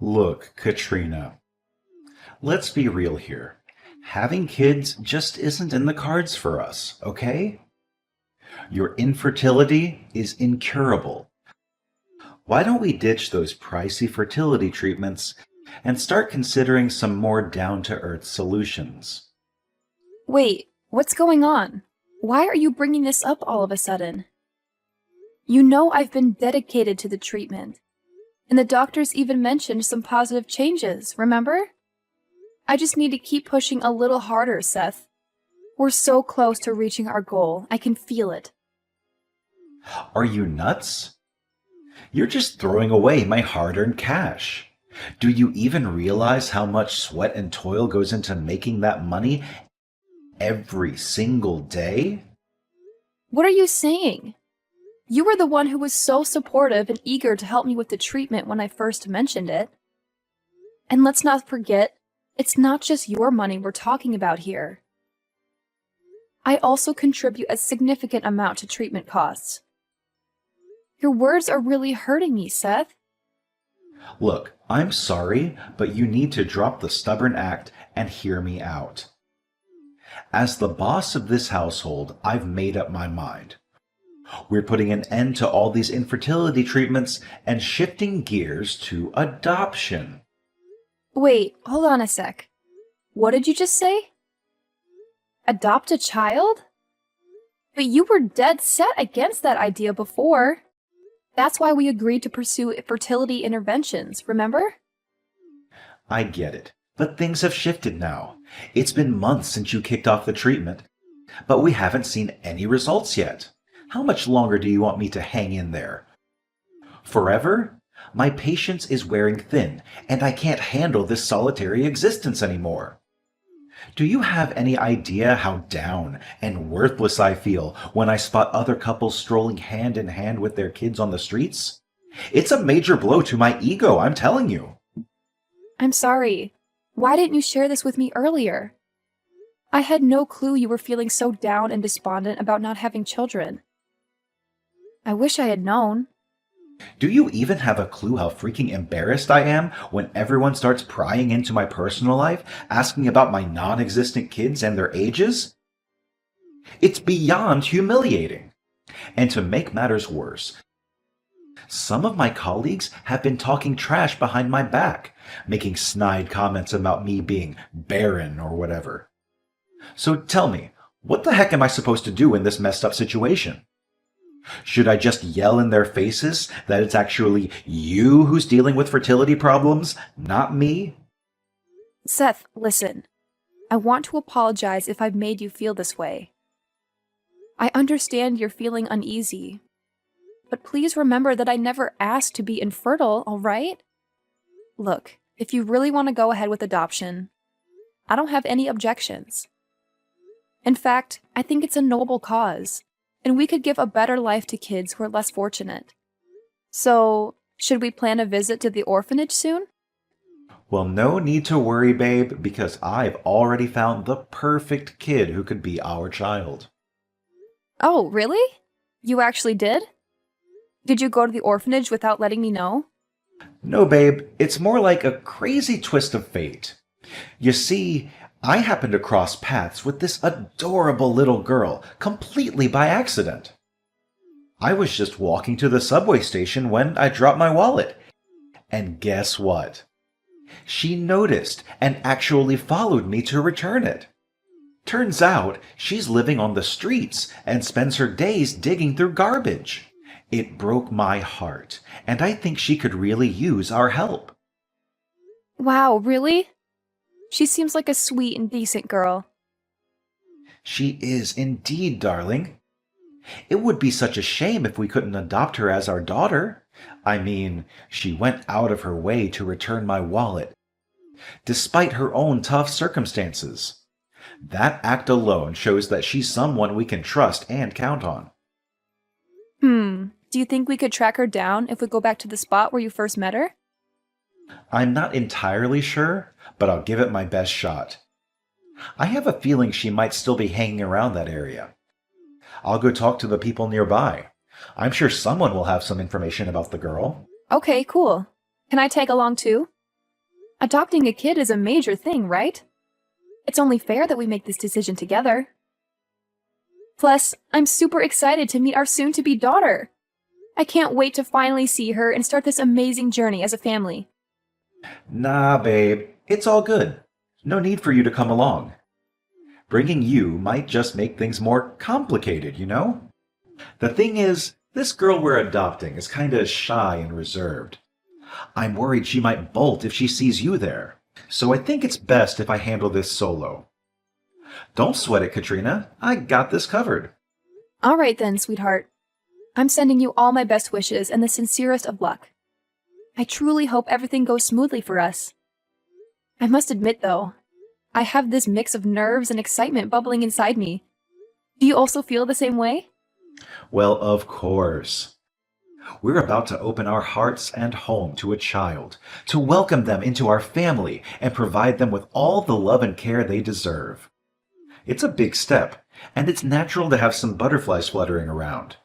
Look, Katrina, let's be real here. Having kids just isn't in the cards for us, okay? Your infertility is incurable. Why don't we ditch those pricey fertility treatments and start considering some more down-to-earth solutions? Wait, what's going on? Why are you bringing this up all of a sudden? You know I've been dedicated to the treatment, and the doctors even mentioned some positive changes, remember? I just need to keep pushing a little harder, Seth. We're so close to reaching our goal, I can feel it. Are you nuts? You're just throwing away my hard-earned cash. Do you even realize how much sweat and toil goes into making that money every single day? What are you saying? You were the one who was so supportive and eager to help me with the treatment when I first mentioned it. And let's not forget, it's not just your money we're talking about here. I also contribute a significant amount to treatment costs. Your words are really hurting me, Seth. Look, I'm sorry, but you need to drop the stubborn act and hear me out. As the boss of this household, I've made up my mind. We're putting an end to all these infertility treatments and shifting gears to adoption. Wait, hold on a sec. What did you just say? Adopt a child? But you were dead set against that idea before. That's why we agreed to pursue fertility interventions, remember? I get it, but things have shifted now. It's been months since you kicked off the treatment, but we haven't seen any results yet. How much longer do you want me to hang in there? Forever? My patience is wearing thin, and I can't handle this solitary existence anymore. Do you have any idea how down and worthless I feel when I spot other couples strolling hand in hand with their kids on the streets? It's a major blow to my ego, I'm telling you. I'm sorry. Why didn't you share this with me earlier? I had no clue you were feeling so down and despondent about not having children. I wish I had known. Do you even have a clue how freaking embarrassed I am when everyone starts prying into my personal life, asking about my non-existent kids and their ages? It's beyond humiliating. And to make matters worse, some of my colleagues have been talking trash behind my back, making snide comments about me being barren or whatever. So tell me, what the heck am I supposed to do in this messed up situation? Should I just yell in their faces that it's actually you who's dealing with fertility problems, not me? Seth, listen. I want to apologize if I've made you feel this way. I understand you're feeling uneasy, but please remember that I never asked to be infertile, all right? Look, if you really want to go ahead with adoption, I don't have any objections. In fact, I think it's a noble cause, and we could give a better life to kids who are less fortunate. So, should we plan a visit to the orphanage soon? Well, no need to worry, babe, because I've already found the perfect kid who could be our child. Oh, really? You actually did? Did you go to the orphanage without letting me know? No, babe, it's more like a crazy twist of fate. You see, I happened to cross paths with this adorable little girl completely by accident. I was just walking to the subway station when I dropped my wallet. And guess what? She noticed and actually followed me to return it. Turns out she's living on the streets and spends her days digging through garbage. It broke my heart, and I think she could really use our help. Wow, really? She seems like a sweet and decent girl. She is indeed, darling. It would be such a shame if we couldn't adopt her as our daughter. I mean, she went out of her way to return my wallet, despite her own tough circumstances. That act alone shows that she's someone we can trust and count on. Do you think we could track her down if we go back to the spot where you first met her? I'm not entirely sure, but I'll give it my best shot. I have a feeling she might still be hanging around that area. I'll go talk to the people nearby. I'm sure someone will have some information about the girl. Okay, cool. Can I tag along too? Adopting a kid is a major thing, right? It's only fair that we make this decision together. Plus, I'm super excited to meet our soon-to-be daughter. I can't wait to finally see her and start this amazing journey as a family. Nah, babe, it's all good. No need for you to come along. Bringing you might just make things more complicated, you know? The thing is, this girl we're adopting is kinda shy and reserved. I'm worried she might bolt if she sees you there, so I think it's best if I handle this solo. Don't sweat it, Katrina. I got this covered. All right then, sweetheart. I'm sending you all my best wishes and the sincerest of luck. I truly hope everything goes smoothly for us. I must admit, though, I have this mix of nerves and excitement bubbling inside me. Do you also feel the same way? Well, of course. We're about to open our hearts and home to a child, to welcome them into our family and provide them with all the love and care they deserve. It's a big step, and it's natural to have some butterflies fluttering around.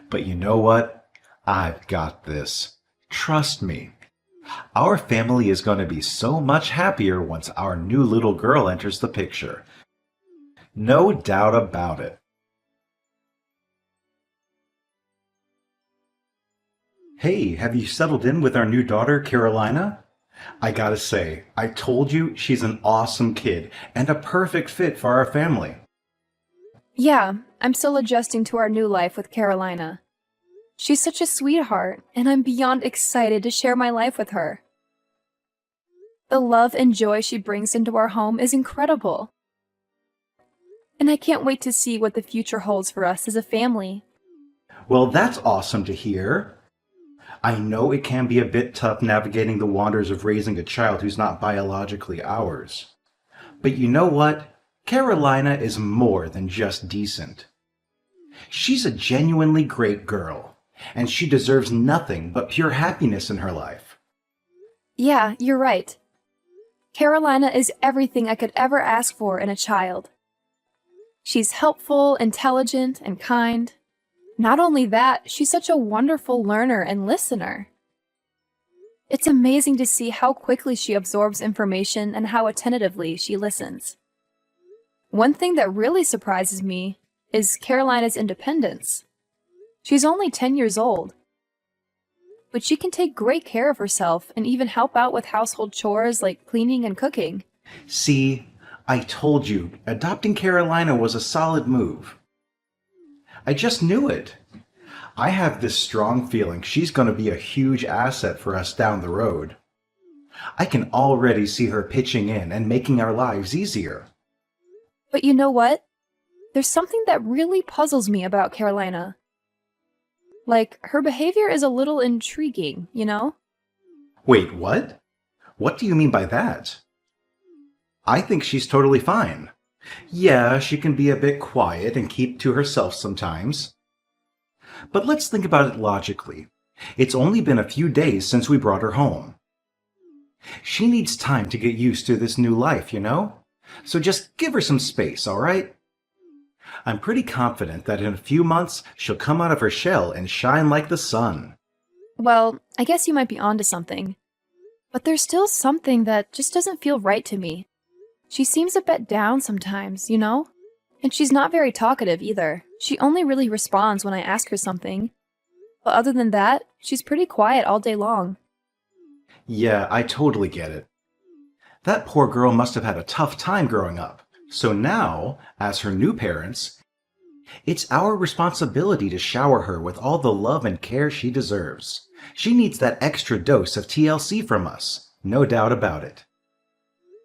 But you know what? I've got this. Trust me. Our family is going to be so much happier once our new little girl enters the picture. No doubt about it. Hey, have you settled in with our new daughter, Carolina? I gotta say, I told you she's an awesome kid and a perfect fit for our family. Yeah, I'm still adjusting to our new life with Carolina. She's such a sweetheart, and I'm beyond excited to share my life with her. The love and joy she brings into our home is incredible. And I can't wait to see what the future holds for us as a family. Well, that's awesome to hear. I know it can be a bit tough navigating the wonders of raising a child who's not biologically ours. But you know what? Carolina is more than just decent. She's a genuinely great girl, and she deserves nothing but pure happiness in her life. Yeah, you're right. Carolina is everything I could ever ask for in a child. She's helpful, intelligent, and kind. Not only that, she's such a wonderful learner and listener. It's amazing to see how quickly she absorbs information and how attentively she listens. One thing that really surprises me is Carolina's independence. She's only 10 years old, but she can take great care of herself and even help out with household chores like cleaning and cooking. See, I told you, adopting Carolina was a solid move. I just knew it. I have this strong feeling she's going to be a huge asset for us down the road. I can already see her pitching in and making our lives easier. But you know what? There's something that really puzzles me about Carolina. Like, her behavior is a little intriguing, you know? Wait, what? What do you mean by that? I think she's totally fine. Yeah, she can be a bit quiet and keep to herself sometimes. But let's think about it logically. It's only been a few days since we brought her home. She needs time to get used to this new life, you know? So just give her some space, all right? I'm pretty confident that in a few months she'll come out of her shell and shine like the sun. Well, I guess you might be onto something. But there's still something that just doesn't feel right to me. She seems a bit down sometimes, you know? And she's not very talkative either. She only really responds when I ask her something. But other than that, she's pretty quiet all day long. Yeah, I totally get it. That poor girl must have had a tough time growing up. So now, as her new parents, it's our responsibility to shower her with all the love and care she deserves. She needs that extra dose of TLC from us, no doubt about it.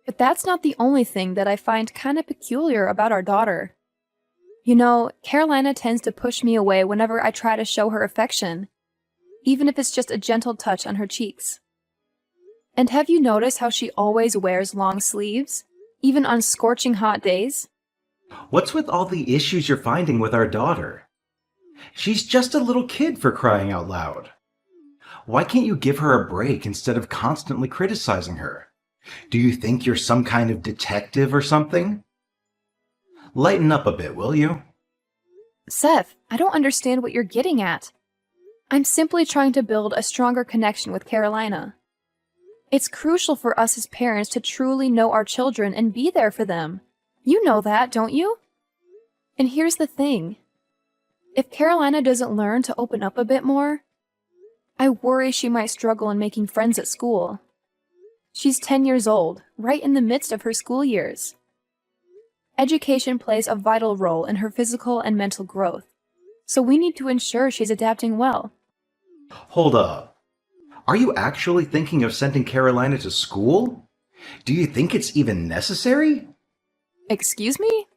But that's not the only thing that I find kind of peculiar about our daughter. You know, Carolina tends to push me away whenever I try to show her affection, even if it's just a gentle touch on her cheeks. And have you noticed how she always wears long sleeves, even on scorching hot days? What's with all the issues you're finding with our daughter? She's just a little kid, for crying out loud. Why can't you give her a break instead of constantly criticizing her? Do you think you're some kind of detective or something? Lighten up a bit, will you? Seth, I don't understand what you're getting at. I'm simply trying to build a stronger connection with Carolina. It's crucial for us as parents to truly know our children and be there for them. You know that, don't you? And here's the thing. If Carolina doesn't learn to open up a bit more, I worry she might struggle in making friends at school. She's 10 years old, right in the midst of her school years. Education plays a vital role in her physical and mental growth, so we need to ensure she's adapting well. Hold up. Are you actually thinking of sending Carolina to school? Do you think it's even necessary? Excuse me?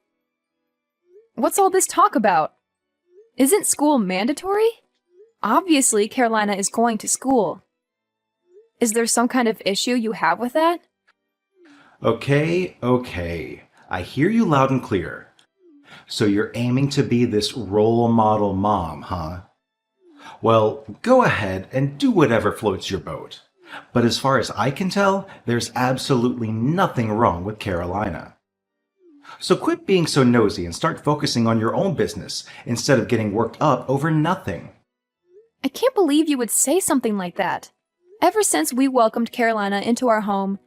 What's all this talk about? Isn't school mandatory? Obviously, Carolina is going to school. Is there some kind of issue you have with that? Okay. I hear you loud and clear. So you're aiming to be this role model mom, huh? Well, go ahead and do whatever floats your boat. But as far as I can tell, there's absolutely nothing wrong with Carolina. So quit being so nosy and start focusing on your own business instead of getting worked up over nothing. I can't believe you would say something like that. Ever since we welcomed Carolina into our home,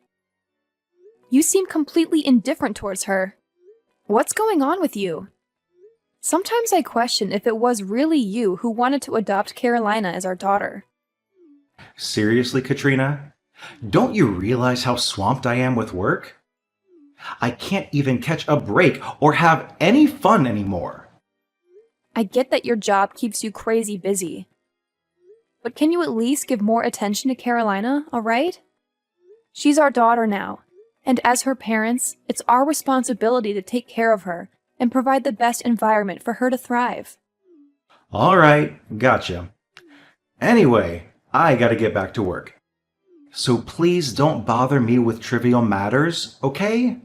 you seem completely indifferent towards her. What's going on with you? Sometimes I question if it was really you who wanted to adopt Carolina as our daughter. Seriously, Katrina? Don't you realize how swamped I am with work? I can't even catch a break or have any fun anymore. I get that your job keeps you crazy busy. But can you at least give more attention to Carolina, all right? She's our daughter now, and as her parents, it's our responsibility to take care of her and provide the best environment for her to thrive. All right, gotcha. Anyway, I gotta get back to work. So please don't bother me with trivial matters, okay?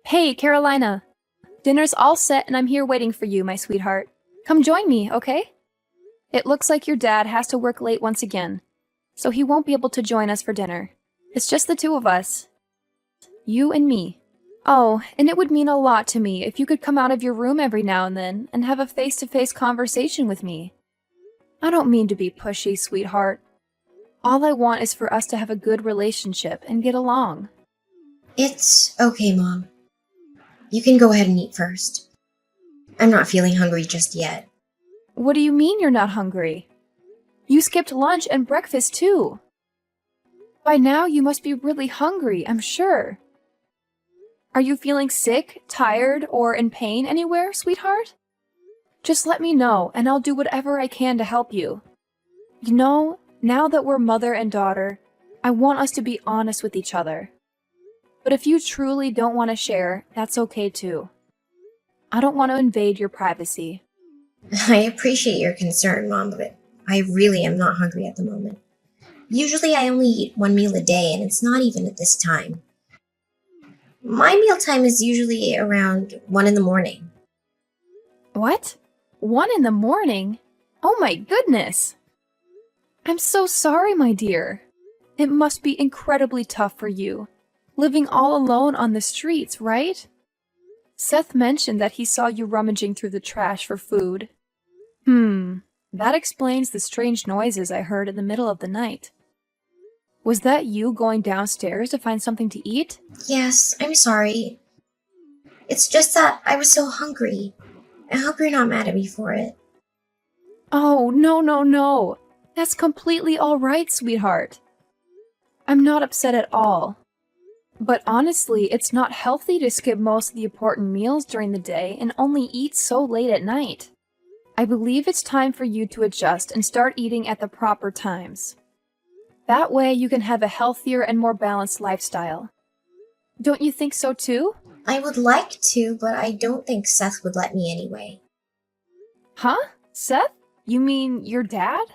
Hey, Carolina. Dinner's all set and I'm here waiting for you, my sweetheart. Come join me, okay? It looks like your dad has to work late once again, so he won't be able to join us for dinner. It's just the two of us. You and me. Oh, and it would mean a lot to me if you could come out of your room every now and then and have a face-to-face conversation with me. I don't mean to be pushy, sweetheart. All I want is for us to have a good relationship and get along. It's okay, Mom. You can go ahead and eat first. I'm not feeling hungry just yet. What do you mean you're not hungry? You skipped lunch and breakfast too. By now you must be really hungry, I'm sure. Are you feeling sick, tired, or in pain anywhere, sweetheart? Just let me know, and I'll do whatever I can to help you. You know, now that we're mother and daughter, I want us to be honest with each other. But if you truly don't want to share, that's okay too. I don't want to invade your privacy. I appreciate your concern, Mom, but I really am not hungry at the moment. Usually I only eat one meal a day, and it's not even at this time. My mealtime is usually around 1 in the morning. What? 1 in the morning? Oh my goodness! I'm so sorry, my dear. It must be incredibly tough for you, living all alone on the streets, right? Seth mentioned that he saw you rummaging through the trash for food. That explains the strange noises I heard in the middle of the night. Was that you going downstairs to find something to eat? Yes, I'm sorry. It's just that I was so hungry. I hope you're not mad at me for it. Oh, no. That's completely all right, sweetheart. I'm not upset at all. But honestly, it's not healthy to skip most of the important meals during the day and only eat so late at night. I believe it's time for you to adjust and start eating at the proper times. That way you can have a healthier and more balanced lifestyle. Don't you think so too? I would like to, but I don't think Seth would let me anyway. Huh? Seth? You mean your dad?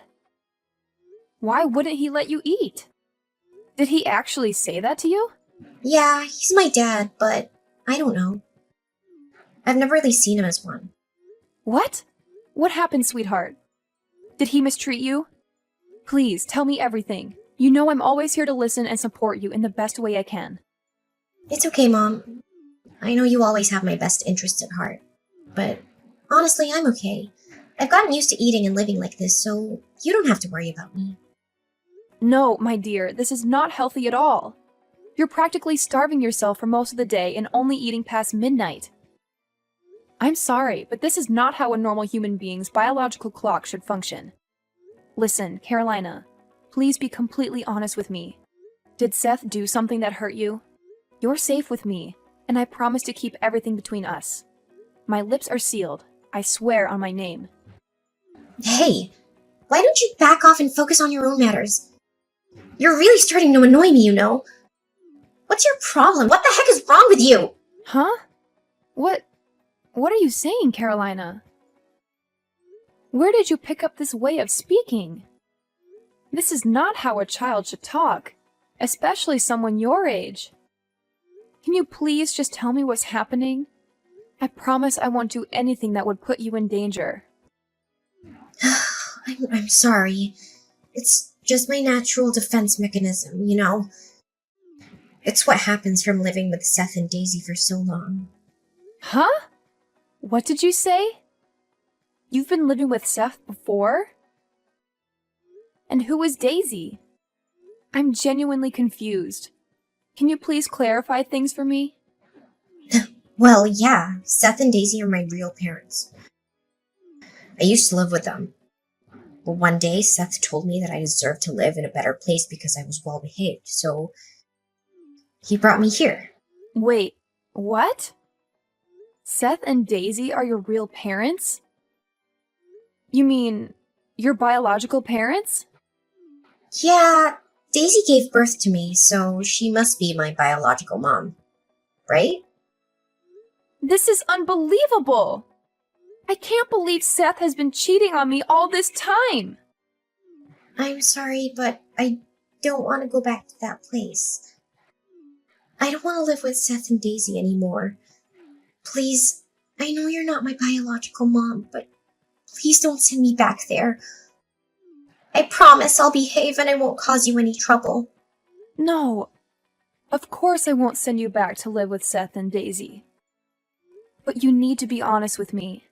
Why wouldn't he let you eat? Did he actually say that to you? Yeah, he's my dad, but I don't know. I've never really seen him as one. What? What happened, sweetheart? Did he mistreat you? Please, tell me everything. You know I'm always here to listen and support you in the best way I can. It's okay, Mom. I know you always have my best interests at heart. But honestly, I'm okay. I've gotten used to eating and living like this, so you don't have to worry about me. No, my dear, this is not healthy at all. You're practically starving yourself for most of the day and only eating past midnight. I'm sorry, but this is not how a normal human being's biological clock should function. Listen, Carolina, please be completely honest with me. Did Seth do something that hurt you? You're safe with me, and I promise to keep everything between us. My lips are sealed. I swear on my name. Hey, why don't you back off and focus on your own matters? You're really starting to annoy me, you know. What's your problem? What the heck is wrong with you? Huh? What are you saying, Carolina? Where did you pick up this way of speaking? This is not how a child should talk, especially someone your age. Can you please just tell me what's happening? I promise I won't do anything that would put you in danger. I'm sorry. It's just my natural defense mechanism, you know. It's what happens from living with Seth and Daisy for so long. Huh? What did you say? You've been living with Seth before? And who is Daisy? I'm genuinely confused. Can you please clarify things for me? Well, yeah, Seth and Daisy are my real parents. I used to live with them. But one day, Seth told me that I deserved to live in a better place because I was well behaved, so he brought me here. Wait, what? Seth and Daisy are your real parents? You mean, your biological parents? Yeah, Daisy gave birth to me, so she must be my biological mom. Right? This is unbelievable! I can't believe Seth has been cheating on me all this time! I'm sorry, but I don't want to go back to that place. I don't want to live with Seth and Daisy anymore. Please, I know you're not my biological mom, but please don't send me back there. I promise I'll behave and I won't cause you any trouble. No, of course I won't send you back to live with Seth and Daisy. But you need to be honest with me.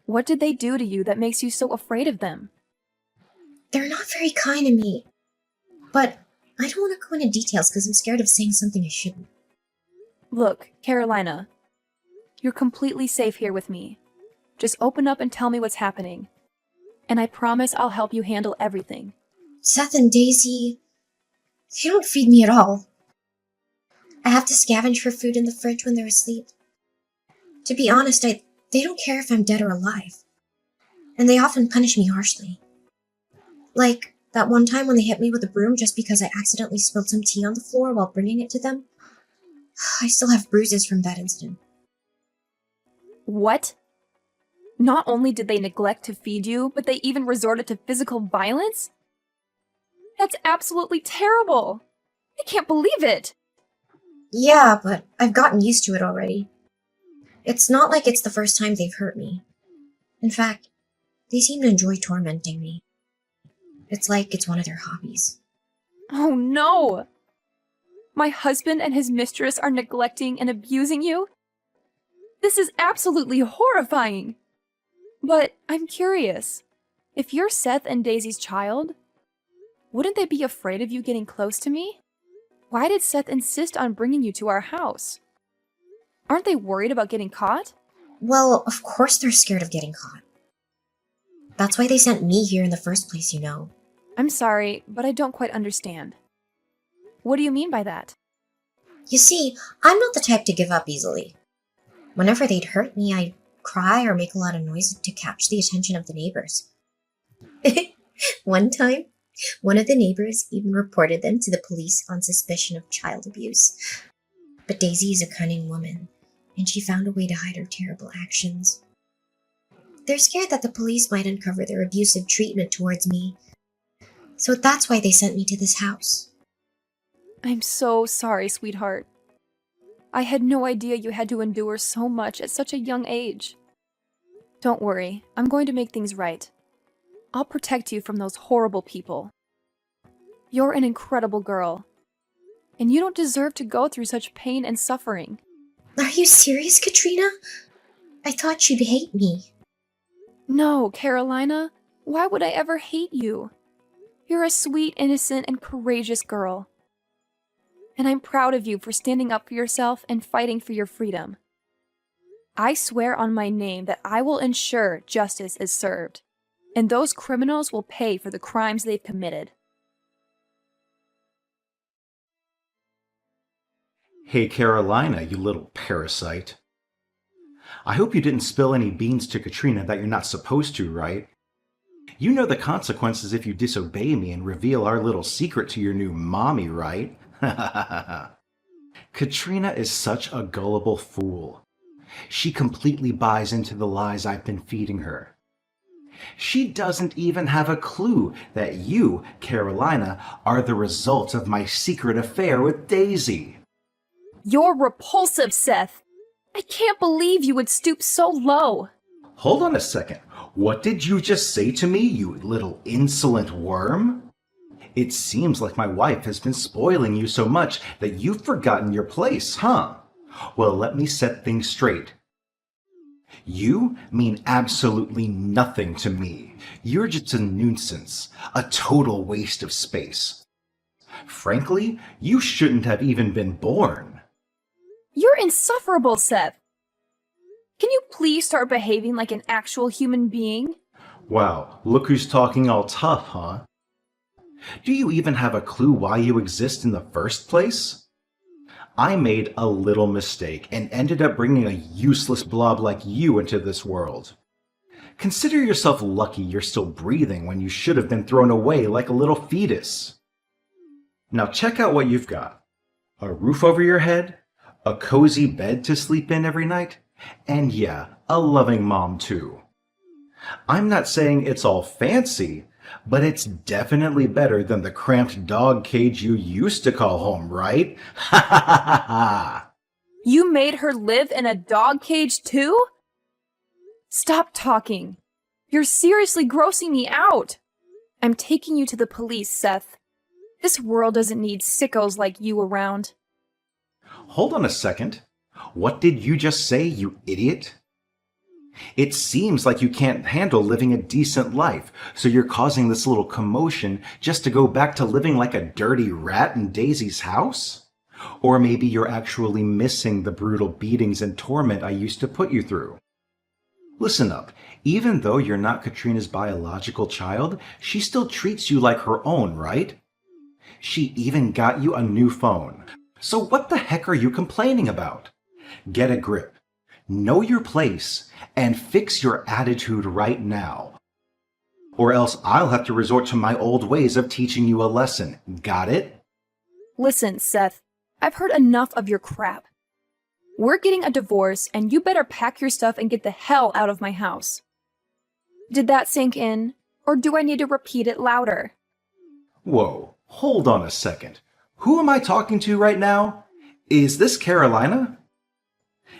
What did they do to you that makes you so afraid of them? They're not very kind to me, but I don't want to go into details because I'm scared of saying something I shouldn't. Look, Carolina, you're completely safe here with me. Just open up and tell me what's happening. And I promise I'll help you handle everything. Seth and Daisy, they don't feed me at all. I have to scavenge for food in the fridge when they're asleep. To be honest, they don't care if I'm dead or alive. And they often punish me harshly. Like that one time when they hit me with a broom just because I accidentally spilled some tea on the floor while bringing it to them. I still have bruises from that incident. What? Not only did they neglect to feed you, but they even resorted to physical violence? That's absolutely terrible! I can't believe it! Yeah, but I've gotten used to it already. It's not like it's the first time they've hurt me. In fact, they seem to enjoy tormenting me. It's like it's one of their hobbies. Oh no! My husband and his mistress are neglecting and abusing you? This is absolutely horrifying! But I'm curious. If you're Seth and Daisy's child, wouldn't they be afraid of you getting close to me? Why did Seth insist on bringing you to our house? Aren't they worried about getting caught? Well, of course they're scared of getting caught. That's why they sent me here in the first place, you know. I'm sorry, but I don't quite understand. What do you mean by that? You see, I'm not the type to give up easily. Whenever they'd hurt me, I'd cry or make a lot of noise to catch the attention of the neighbors. One time, one of the neighbors even reported them to the police on suspicion of child abuse. But Daisy is a cunning woman, and she found a way to hide her terrible actions. They're scared that the police might uncover their abusive treatment towards me. So that's why they sent me to this house. I'm so sorry, sweetheart. I had no idea you had to endure so much at such a young age. Don't worry, I'm going to make things right. I'll protect you from those horrible people. You're an incredible girl, and you don't deserve to go through such pain and suffering. Are you serious, Katrina? I thought you'd hate me. No, Carolina. Why would I ever hate you? You're a sweet, innocent, and courageous girl. And I'm proud of you for standing up for yourself and fighting for your freedom. I swear on my name that I will ensure justice is served, and those criminals will pay for the crimes they've committed. Hey, Carolina, you little parasite. I hope you didn't spill any beans to Katrina that you're not supposed to, right? You know the consequences if you disobey me and reveal our little secret to your new mommy, right? Katrina is such a gullible fool. She completely buys into the lies I've been feeding her. She doesn't even have a clue that you, Carolina, are the result of my secret affair with Daisy. You're repulsive, Seth. I can't believe you would stoop so low. Hold on a second. What did you just say to me, you little insolent worm? It seems like my wife has been spoiling you so much that you've forgotten your place, huh? Well, let me set things straight. You mean absolutely nothing to me. You're just a nuisance, a total waste of space. Frankly, you shouldn't have even been born. You're insufferable, Seth. Can you please start behaving like an actual human being? Wow, look who's talking all tough, huh? Do you even have a clue why you exist in the first place? I made a little mistake and ended up bringing a useless blob like you into this world. Consider yourself lucky you're still breathing when you should have been thrown away like a little fetus. Now check out what you've got. A roof over your head, a cozy bed to sleep in every night, and yeah, a loving mom too. I'm not saying it's all fancy, but it's definitely better than the cramped dog cage you used to call home, right? Ha ha ha ha ha! You made her live in a dog cage too? Stop talking. You're seriously grossing me out. I'm taking you to the police, Seth. This world doesn't need sickos like you around. Hold on a second. What did you just say, you idiot? It seems like you can't handle living a decent life, so you're causing this little commotion just to go back to living like a dirty rat in Daisy's house? Or maybe you're actually missing the brutal beatings and torment I used to put you through. Listen up, even though you're not Katrina's biological child, she still treats you like her own, right? She even got you a new phone. So what the heck are you complaining about? Get a grip, know your place, and fix your attitude right now. Or else I'll have to resort to my old ways of teaching you a lesson. Got it? Listen, Seth, I've heard enough of your crap. We're getting a divorce, and you better pack your stuff and get the hell out of my house. Did that sink in, or do I need to repeat it louder? Whoa, hold on a second. Who am I talking to right now? Is this Carolina?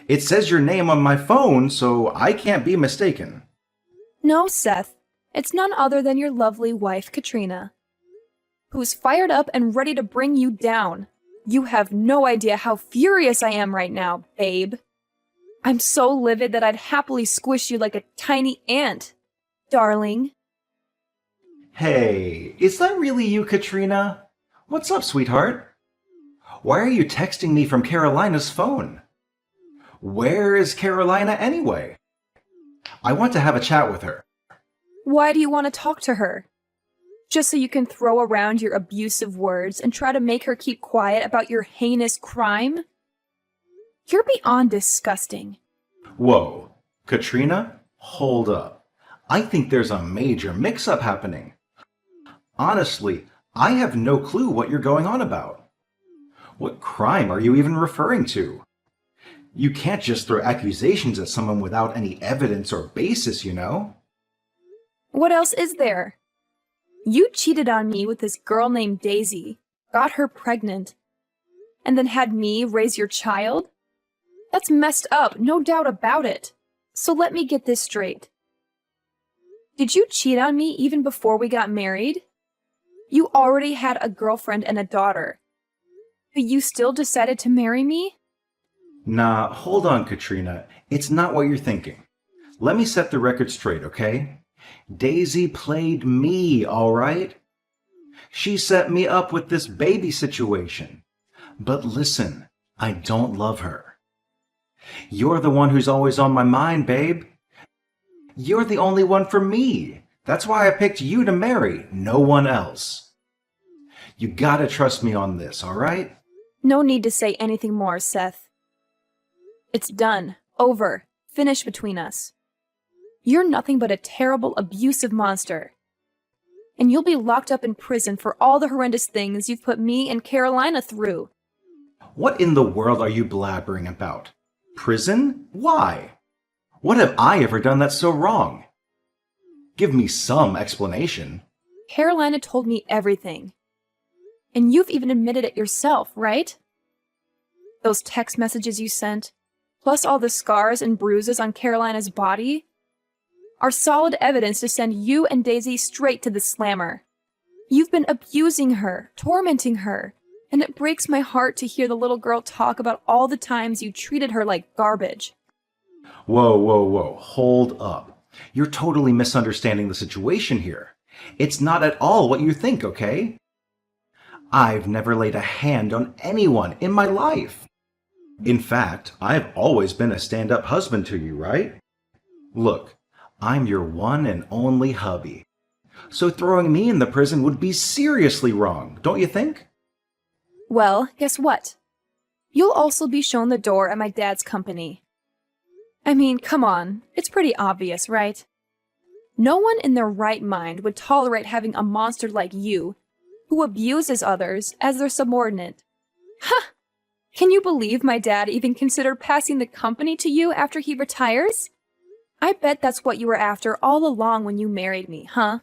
It says your name on my phone, so I can't be mistaken. No, Seth. It's none other than your lovely wife, Katrina, who's fired up and ready to bring you down. You have no idea how furious I am right now, babe. I'm so livid that I'd happily squish you like a tiny ant, darling. Hey, is that really you, Katrina? What's up, sweetheart? Why are you texting me from Carolina's phone? Where is Carolina anyway? I want to have a chat with her. Why do you want to talk to her? Just so you can throw around your abusive words and try to make her keep quiet about your heinous crime? You're beyond disgusting. Whoa, Katrina, hold up. I think there's a major mix-up happening. Honestly, I have no clue what you're going on about. What crime are you even referring to? You can't just throw accusations at someone without any evidence or basis, you know? What else is there? You cheated on me with this girl named Daisy, got her pregnant, and then had me raise your child? That's messed up, no doubt about it. So let me get this straight. Did you cheat on me even before we got married? You already had a girlfriend and a daughter, but you still decided to marry me? Nah, hold on, Katrina. It's not what you're thinking. Let me set the record straight, okay? Daisy played me, all right? She set me up with this baby situation. But listen, I don't love her. You're the one who's always on my mind, babe. You're the only one for me. That's why I picked you to marry, no one else. You gotta trust me on this, all right? No need to say anything more, Seth. It's done. Over. Finished between us. You're nothing but a terrible, abusive monster. And you'll be locked up in prison for all the horrendous things you've put me and Carolina through. What in the world are you blabbering about? Prison? Why? What have I ever done that's so wrong? Give me some explanation. Carolina told me everything. And you've even admitted it yourself, right? Those text messages you sent, plus all the scars and bruises on Carolina's body, are solid evidence to send you and Daisy straight to the slammer. You've been abusing her, tormenting her, and it breaks my heart to hear the little girl talk about all the times you treated her like garbage. Whoa, hold up. You're totally misunderstanding the situation here. It's not at all what you think, okay? I've never laid a hand on anyone in my life. In fact, I've always been a stand-up husband to you, right? Look, I'm your one and only hubby. So throwing me in the prison would be seriously wrong, don't you think? Well, guess what? You'll also be shown the door at my dad's company. I mean, come on, it's pretty obvious, right? No one in their right mind would tolerate having a monster like you, who abuses others, as their subordinate. Ha! Can you believe my dad even considered passing the company to you after he retires? I bet that's what you were after all along when you married me, huh?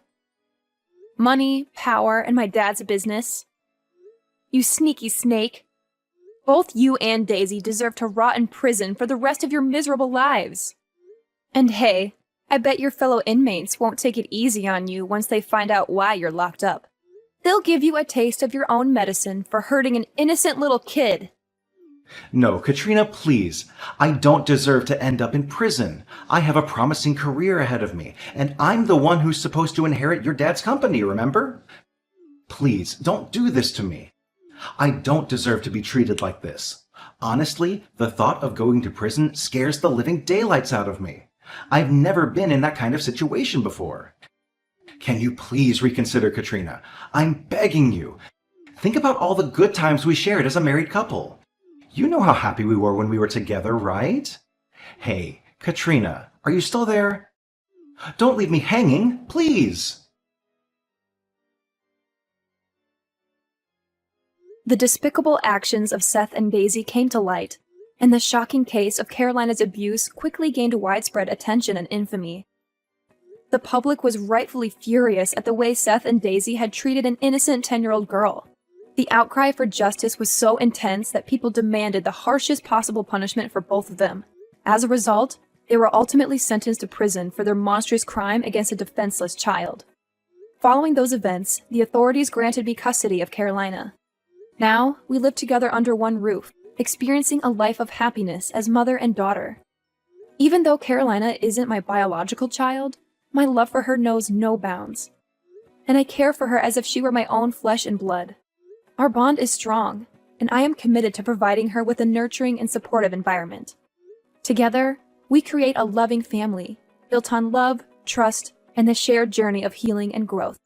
Money, power, and my dad's business. You sneaky snake. Both you and Daisy deserve to rot in prison for the rest of your miserable lives. And hey, I bet your fellow inmates won't take it easy on you once they find out why you're locked up. They'll give you a taste of your own medicine for hurting an innocent little kid. No, Katrina, please. I don't deserve to end up in prison. I have a promising career ahead of me, and I'm the one who's supposed to inherit your dad's company, remember? Please, don't do this to me. I don't deserve to be treated like this. Honestly, the thought of going to prison scares the living daylights out of me. I've never been in that kind of situation before. Can you please reconsider, Katrina? I'm begging you. Think about all the good times we shared as a married couple. You know how happy we were when we were together, right? Hey, Katrina, are you still there? Don't leave me hanging, please. The despicable actions of Seth and Daisy came to light, and the shocking case of Carolina's abuse quickly gained widespread attention and infamy. The public was rightfully furious at the way Seth and Daisy had treated an innocent 10-year-old girl. The outcry for justice was so intense that people demanded the harshest possible punishment for both of them. As a result, they were ultimately sentenced to prison for their monstrous crime against a defenseless child. Following those events, the authorities granted me custody of Carolina. Now, we live together under one roof, experiencing a life of happiness as mother and daughter. Even though Carolina isn't my biological child, my love for her knows no bounds. And I care for her as if she were my own flesh and blood. Our bond is strong, and I am committed to providing her with a nurturing and supportive environment. Together, we create a loving family, built on love, trust, and the shared journey of healing and growth.